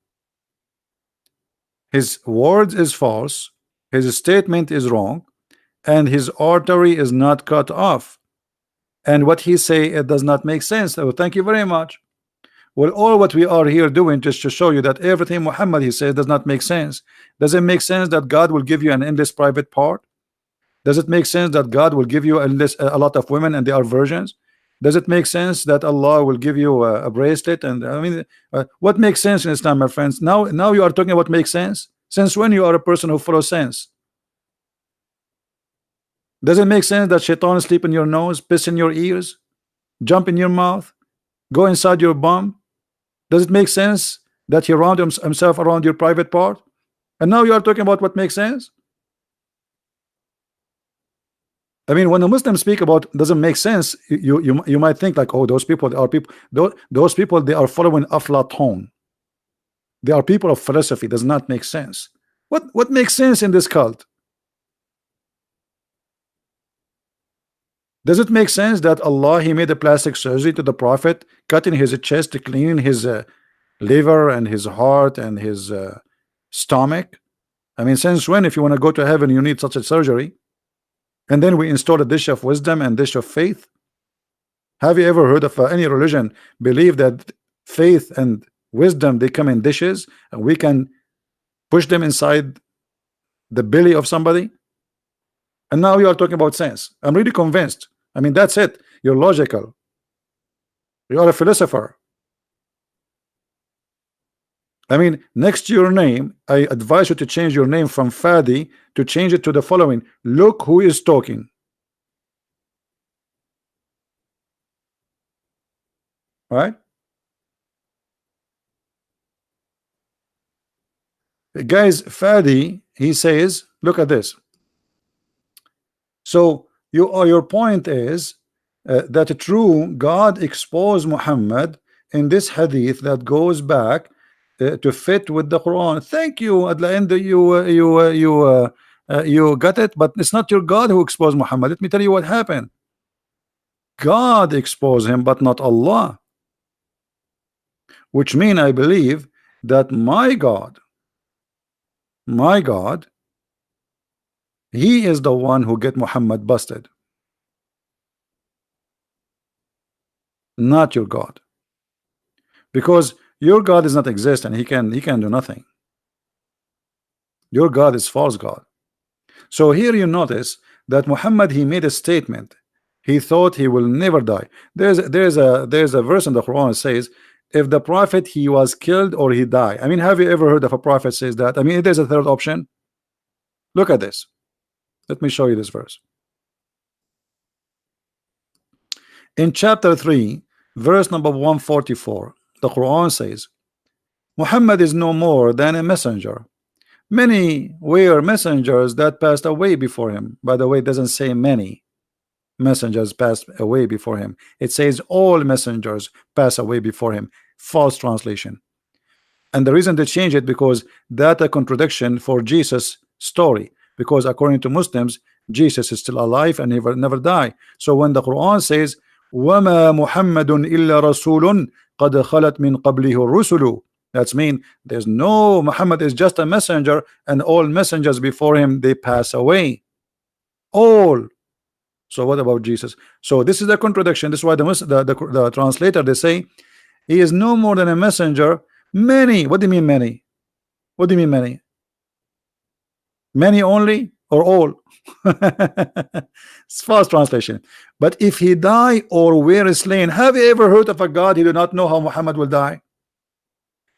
His words is false, his statement is wrong, and his artery is not cut off. And what he say, it does not make sense. So thank you very much. Well, all what we are here doing just to show you that everything Muhammad he says does not make sense. Does it make sense that God will give you an endless private part? Does it make sense that God will give you a lot of women and they are virgins? Does it make sense that Allah will give you a bracelet? And I mean, what makes sense in Islam, my friends? Now you are talking about what makes sense. Since when you are a person who follows sense? Does it make sense that shaitan sleep in your nose, piss in your ears, jump in your mouth, go inside your bum? Does it make sense that he round himself around your private part? And now you are talking about what makes sense? I mean, when a Muslim speak about doesn't make sense, you might think like, oh, those people are people. Those people, they are following Aflatun. They are people of philosophy. Does not make sense. What makes sense in this cult? Does it make sense that Allah he made a plastic surgery to the Prophet, cutting his chest, cleaning his liver and his heart and his stomach? I mean, since when, if you want to go to heaven, you need such a surgery? And then we install a dish of wisdom and dish of faith. Have you ever heard of any religion believe that faith and wisdom they come in dishes and we can push them inside the belly of somebody? And now you are talking about sense. I'm really convinced. I mean, that's it. You're logical. You are a philosopher. I mean, next to your name, I advise you to change your name from Fadi to change it to the following. Look who is talking. Right? Guys, Fadi, he says, look at this. So your point is that true God exposed Muhammad in this hadith that goes back to fit with the Quran. Thank you. At the end, you got it, but it's not your God who exposed Muhammad. Let me tell you what happened. God exposed him, but not Allah. Which means I believe that my God, he is the one who get Muhammad busted. not your God, because your God does not exist and he can do nothing. Your God is false God. So here you notice that Muhammad, he made a statement. He thought he will never die. There's a verse in the Quran that says, if the prophet he was killed or he died. I mean, have you ever heard of a prophet says that? I mean, there's a third option. Look at this. Let me show you this verse. In chapter 3, verse number 144, the Quran says, Muhammad is no more than a messenger. Many were messengers that passed away before him. By the way, it doesn't say many messengers passed away before him. It says all messengers pass away before him. False translation. And the reason they change it, because that a contradiction for Jesus' story. Because according to Muslims, Jesus is still alive and never die. So when the Quran says, وَمَا مُحَمَّدٌ إِلَّا رَسُولٌ قَدْ خَلَتْ مِنْ قَبْلِهِ الرُّسُلُ, that's mean there's no, Muhammad is just a messenger, and all messengers before him, they pass away. All. So what about Jesus? So this is a contradiction. This is why the translator, they say he is no more than a messenger. Many. What do you mean many? What do you mean many? Many only or all? It's false translation. But if he die or were slain, have you ever heard of a God he do not know how Muhammad will die?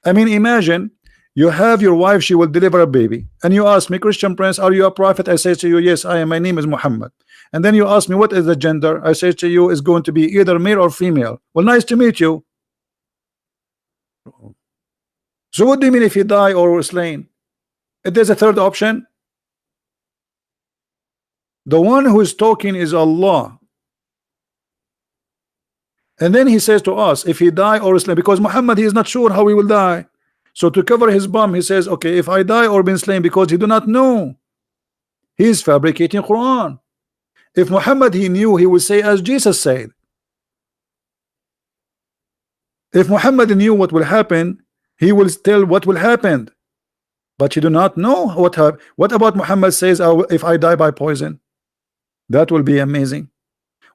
I mean, imagine you have your wife, she will deliver a baby, and you ask me, Christian Prince, are you a prophet? I say to you, yes, I am. My name is Muhammad. And then you ask me, what is the gender? I say to you, is going to be either male or female. Well, nice to meet you. So what do you mean if he die or slain? If there's a third option, the one who is talking is Allah. And then he says to us, if he die or slain, because Muhammad, he is not sure how he will die. So to cover his bum, he says, okay, if I die or been slain, because he do not know. He is fabricating Quran. If Muhammad he knew, he would say as Jesus said. If Muhammad knew what will happen, he will tell what will happen. But he do not know what happened. What about Muhammad says, if I die by poison? That will be amazing.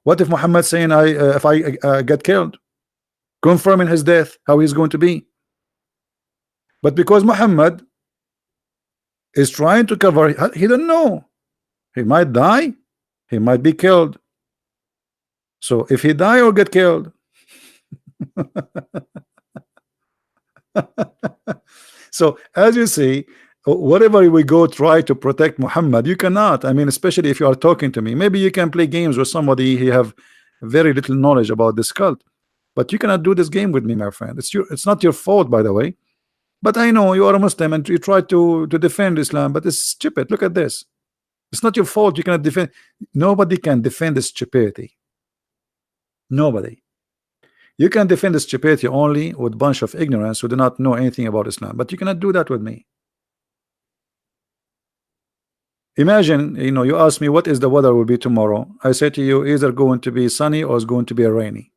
What if Muhammad saying, if I get killed, confirming his death, how he's going to be? But because Muhammad is trying to cover, he don't know. He might die, he might be killed. So if he die or get killed, so as you see, whatever we go try to protect Muhammad, you cannot. I mean, especially if you are talking to me, maybe you can play games with somebody he have very little knowledge about this cult, but you cannot do this game with me, my friend. It's not your fault, by the way. But I know you are a Muslim and you try to defend Islam, but it's stupid. Look at this. It's not your fault. You cannot defend. Nobody can defend the stupidity. Nobody. You can defend the stupidity only with a bunch of ignorance who do not know anything about Islam, but you cannot do that with me. Imagine, you ask me what is the weather will be tomorrow. I say to you, either going to be sunny or it's going to be rainy.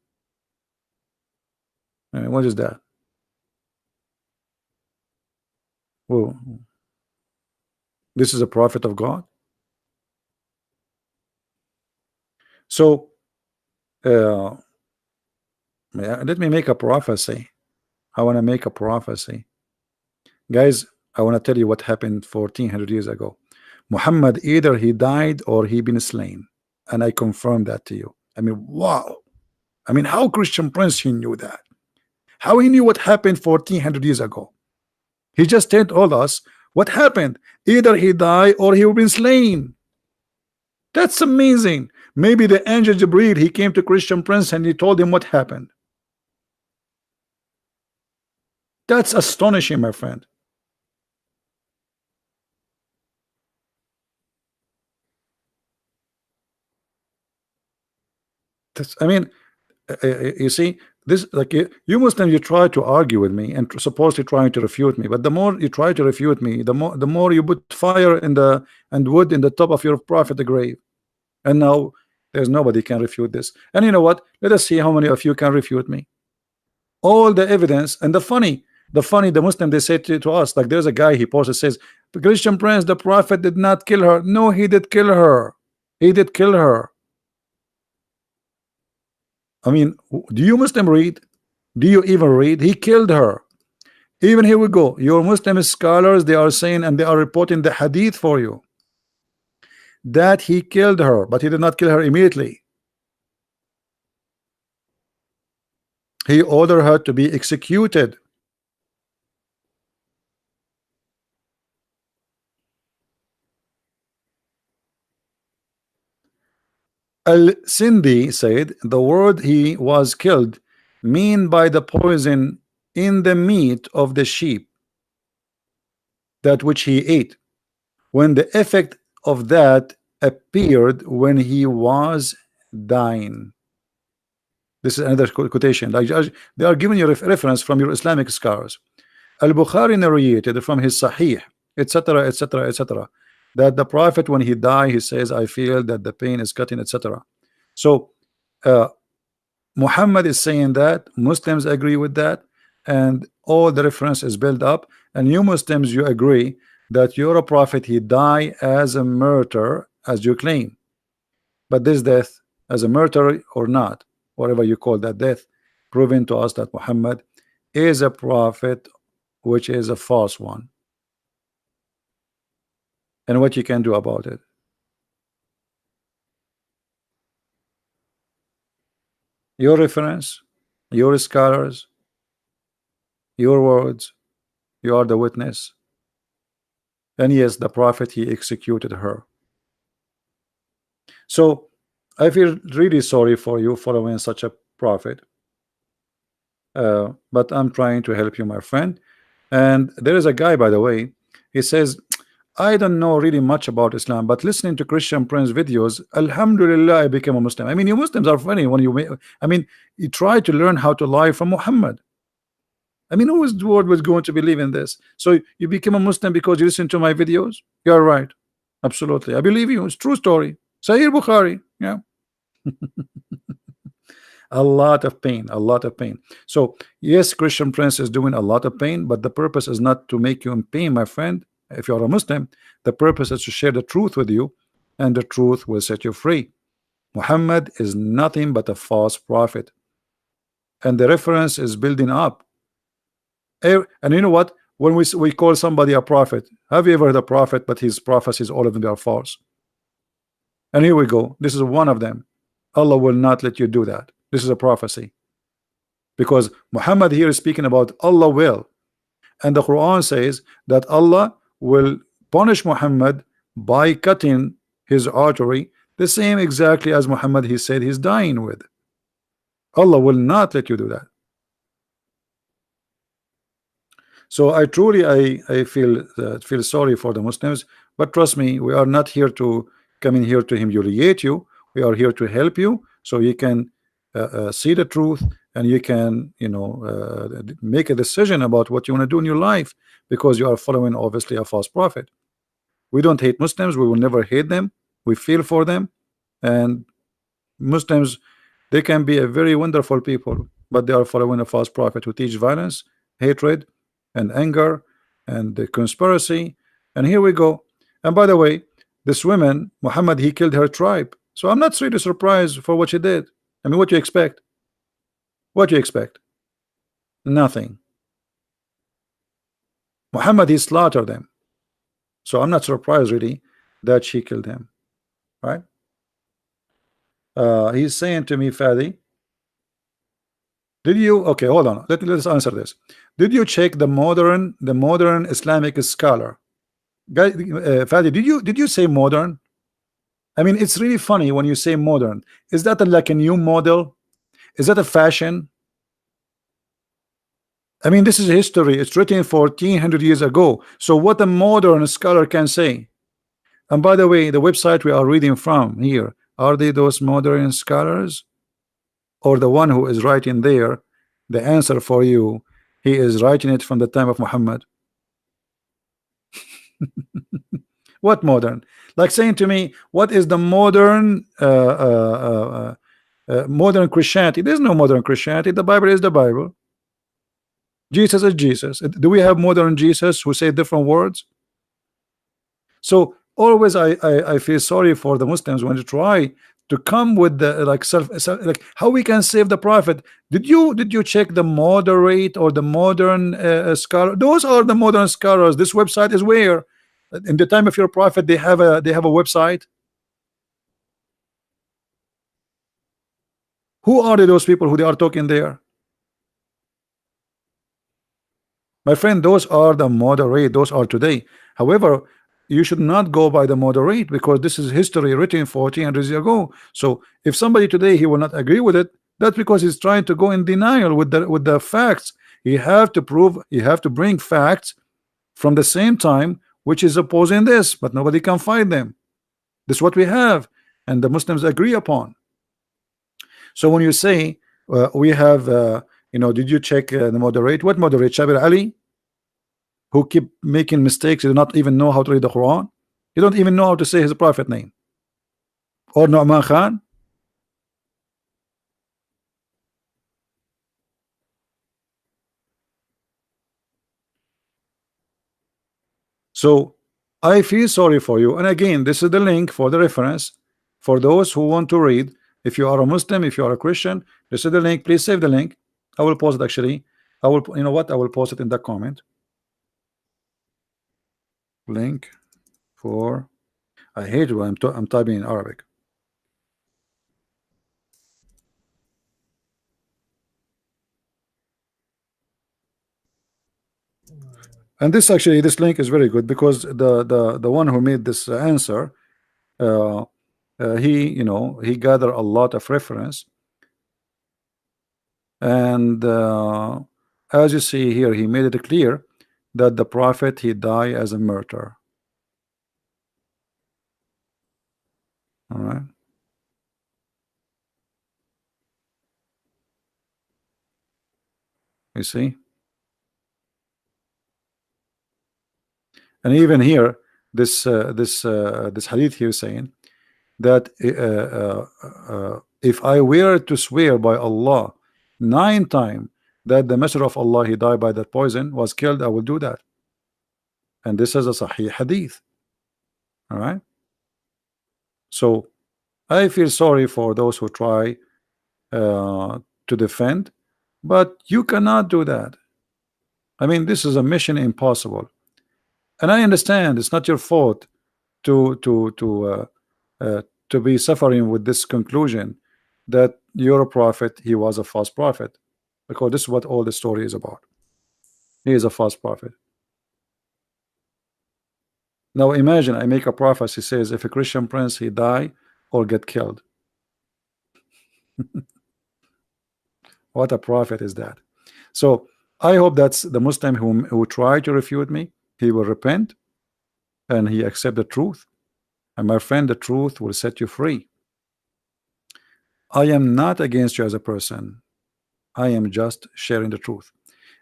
What is that? Well, this is a prophet of God. So let me make a prophecy. I want to make a prophecy, guys. I want to tell you what happened 1400 years ago. Muhammad, either he died or he been slain, and I confirm that to you. I mean, wow. I mean, how Christian Prince he knew that? How he knew what happened 1400 years ago? He just told us what happened. Either he died or he been slain. That's amazing. Maybe the angel Jibril, he came to Christian Prince and he told him what happened. That's astonishing, my friend. I mean, you see, this, like, you Muslims, you try to argue with me and supposedly trying to refute me, but the more you try to refute me, the more you put fire in and wood in the top of your prophet the grave. And now there's nobody can refute this. And you know what? Let us see how many of you can refute me. All the evidence. And the funny, the Muslim, they say to us, like, there's a guy he posted, says, Christian Prince, the prophet did not kill her. No, he did kill her. He did kill her. I mean, do you Muslim read? Do you even read? He killed her. Even here we go. Your Muslim scholars, they are saying and they are reporting the hadith for you that he killed her, but he did not kill her immediately. He ordered her to be executed. Al-Sindi said the word he was killed mean by the poison in the meat of the sheep that which he ate, when the effect of that appeared when he was dying. This is another quotation. Like, they are giving you reference from your Islamic scholars. Al-Bukhari narrated from his Sahih, etc., etc., etc., that the Prophet, when he died, he says, I feel that the pain is cutting, etc. So Muhammad is saying that, Muslims agree with that, and all the reference is built up, and you Muslims, you agree that your prophet, he died as a martyr, as you claim. But this death, as a martyr or not, whatever you call that death, proving to us that Muhammad is a prophet, which is a false one. And what you can do about it? Your reference, your scholars, your words, you are the witness. And yes, the prophet, he executed her. So I feel really sorry for you following such a prophet, but I'm trying to help you, my friend. And there is a guy, by the way, he says, I don't know really much about Islam, but listening to Christian Prince videos, Alhamdulillah, I became a Muslim. I mean, you Muslims are funny when you try to learn how to lie from Muhammad. I mean, who is the world was going to believe in this? So you became a Muslim because you listen to my videos? You're right. Absolutely. I believe you. It's true story. Sahih Bukhari. Yeah. A lot of pain, a lot of pain. So yes, Christian Prince is doing a lot of pain, but the purpose is not to make you in pain, my friend. If you are a Muslim, the purpose is to share the truth with you, and the truth will set you free. Muhammad is nothing but a false prophet, and the reference is building up. And you know what? When we call somebody a prophet, have you ever heard a prophet but his prophecies, all of them, are false? And here we go. This is one of them. Allah will not let you do that. This is a prophecy, because Muhammad here is speaking about Allah will, and the Quran says that Allah will punish Muhammad by cutting his artery, the same exactly as Muhammad he said he's dying with. Allah will not let you do that. So I truly I feel sorry for the Muslims, but trust me, we are not here to come in here to humiliate you. We are here to help you, so you can see the truth, and you can, make a decision about what you want to do in your life, because you are following obviously a false prophet. We don't hate Muslims. We will never hate them. We feel for them, and Muslims, they can be a very wonderful people, but they are following a false prophet who teach violence, hatred, and anger, and the conspiracy. And here we go. And by the way, this woman, Muhammad, he killed her tribe. So I'm not really surprised for what she did. I mean, what do you expect? What do you expect? Nothing. Muhammad, he slaughtered them. So I'm not surprised really that she killed him. Right? He's saying to me, Fadi, did you, okay, hold on, let's answer this. Did you check the modern Islamic scholar? Guy, Fadi, did you say modern? I mean, it's really funny when you say modern. Is that like a new model? Is that a fashion? I mean, this is history. It's written 1400 years ago. So what a modern scholar can say. And by the way, the website we are reading from here, are they those modern scholars? Or the one who is writing there, the answer for you, he is writing it from the time of Muhammad? What modern? Like saying to me, what is the modern modern Christianity? There's no modern Christianity. The Bible is the Bible. Jesus is Jesus. Do we have modern Jesus who say different words? So always I feel sorry for the Muslims when they try to come with the like like how we can save the prophet. Did you check the moderate or the modern scholar? Those are the modern scholars. This website is where in the time of your prophet they have a website. Who are those people who they are talking there? My friend, those are the moderate, those are today. However, you should not go by the moderate because this is history written 1400 years ago. So if somebody today he will not agree with it, that's because he's trying to go in denial with the facts. He have to prove, he have to bring facts from the same time which is opposing this, but nobody can find them. This is what we have, and the Muslims agree upon. So when you say we have did you check the moderate? What moderate? Shabir Ali, who keep making mistakes. You do not even know how to read the Quran. You don't even know how to say his prophet name. Or Nu'man Khan. So I feel sorry for you. And again, this is the link for the reference for those who want to read. If you are a Muslim, if you are a Christian, this is the link. Please save the link. I will post it actually. I will, you know what? I will post it in the comment. Link for. I hate it when I'm typing in Arabic. And this link is very good because the one who made this answer, he gathered a lot of reference, and as you see here, he made it clear that the prophet he died as a martyr. All right. You see, and even here, this hadith here saying that if I were to swear by Allah 9 times that the messenger of Allah he died by that poison, was killed, I will do that. And this is a Sahih hadith. All right. So I feel sorry for those who try to defend, but you cannot do that. I mean, this is a mission impossible, and I understand it's not your fault to be suffering with this conclusion that you're a prophet, he was a false prophet, because this is what all the story is about. He is a false prophet. Now imagine I make a prophecy says if a Christian prince he die or get killed. What a prophet is that? So I hope that's the Muslim who tried to refute me, he will repent and he accept the truth, and my friend, the truth will set you free. I am not against you as a person. I am just sharing the truth.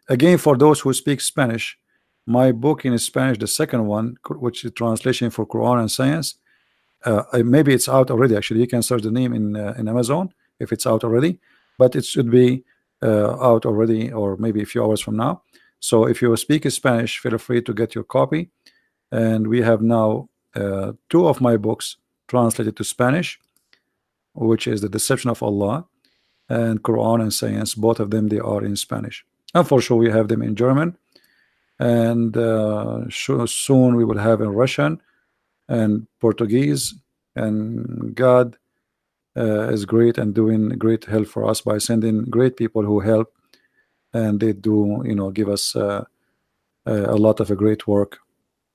Again, for those who speak Spanish, my book in Spanish, the second one, which is translation for Quran and Science, maybe it's out already. Actually, you can search the name in Amazon if it's out already, but it should be out already, or maybe a few hours from now. So if you speak Spanish, feel free to get your copy. And we have now 2 of my books translated to Spanish, which is The Deception of Allah and Quran and Science. Both of them, they are in Spanish, and for sure we have them in German, and soon we will have in Russian and Portuguese. And God is great and doing great help for us by sending great people who help, and they do give us a lot of a great work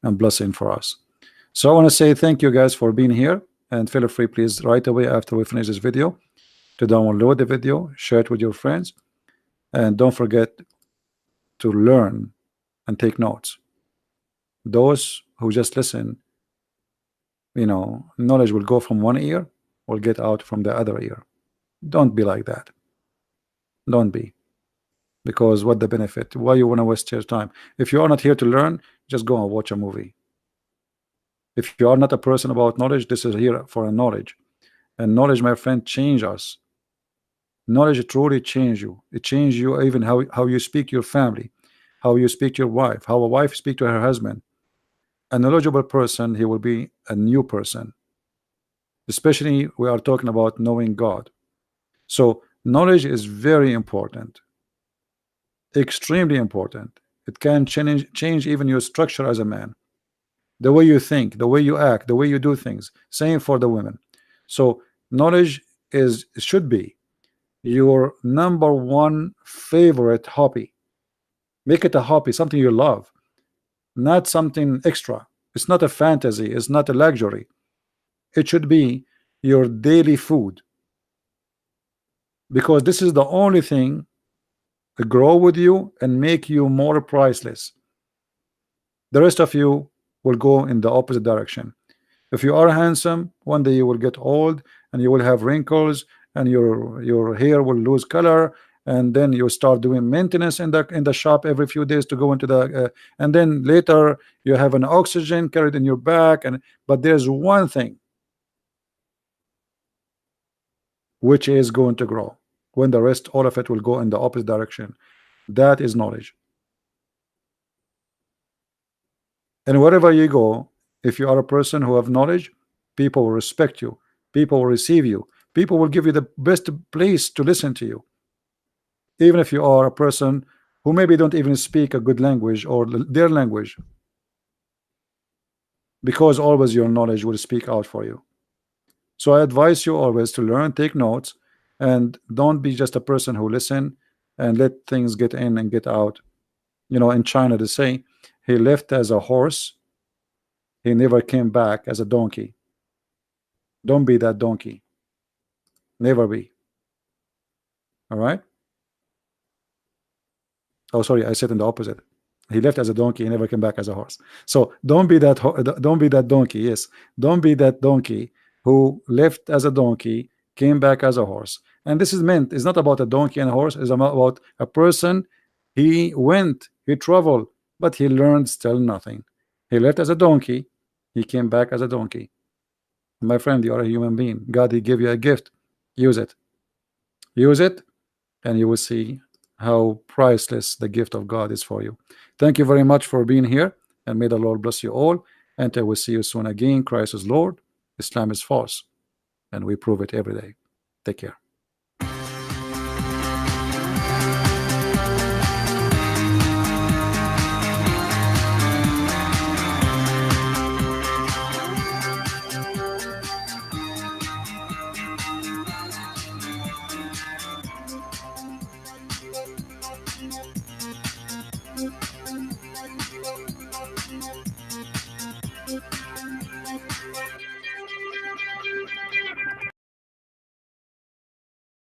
and blessing for us. So I want to say thank you guys for being here, and feel free please right away after we finish this video to download the video, share it with your friends, and don't forget to learn and take notes. Those who just listen, knowledge will go from one ear, will get out from the other ear. Don't be like that. Don't be, because what the benefit? Why you want to waste your time? If you are not here to learn, just go and watch a movie. If you are not a person about knowledge, this is here for a knowledge, and knowledge, my friend, change us. Knowledge truly change you. It changes you, even how you speak to your family, how you speak to your wife, how a wife speak to her husband. A knowledgeable person, he will be a new person. especially we are talking about knowing God. So knowledge is very important, extremely important. It can change even your structure as a man, the way you think, the way you act, the way you do things. Same for the women. So knowledge should be your number one favorite hobby. Make it a hobby, something you love, not something extra. It's not a fantasy, it's not a luxury. It should be your daily food, because this is the only thing to grow with you and make you more priceless. The rest of you will go in the opposite direction. If you are handsome, one day you will get old and you will have wrinkles and your hair will lose color, and then you start doing maintenance in the shop every few days to go into the and then later you have an oxygen carried in your back. And but there's one thing which is going to grow when the rest, all of it, will go in the opposite direction. That is knowledge. And wherever you go, if you are a person who have knowledge, people will respect you, people will receive you, people will give you the best place to listen to you, even if you are a person who maybe don't even speak a good language or their language, because always your knowledge will speak out for you. So I advise you always to learn, take notes, and don't be just a person who listen and let things get in and get out. You know, in China they say he left as a horse, he never came back as a donkey. Don't be that donkey. Never be. All right. Oh, sorry, I said in the opposite. He left as a donkey, he never came back as a horse. So don't be that don't be that donkey. Yes, don't be that donkey who left as a donkey, came back as a horse. And this is meant, it's not about a donkey and a horse, it's about a person. He went, he traveled, but he learned still nothing. He left as a donkey, he came back as a donkey. My friend, you are a human being. God, he gave you a gift. Use it. Use it, and you will see how priceless the gift of God is for you. Thank you very much for being here, and may the Lord bless you all. And I will see you soon again. Christ is Lord, Islam is false, and we prove it every day. Take care.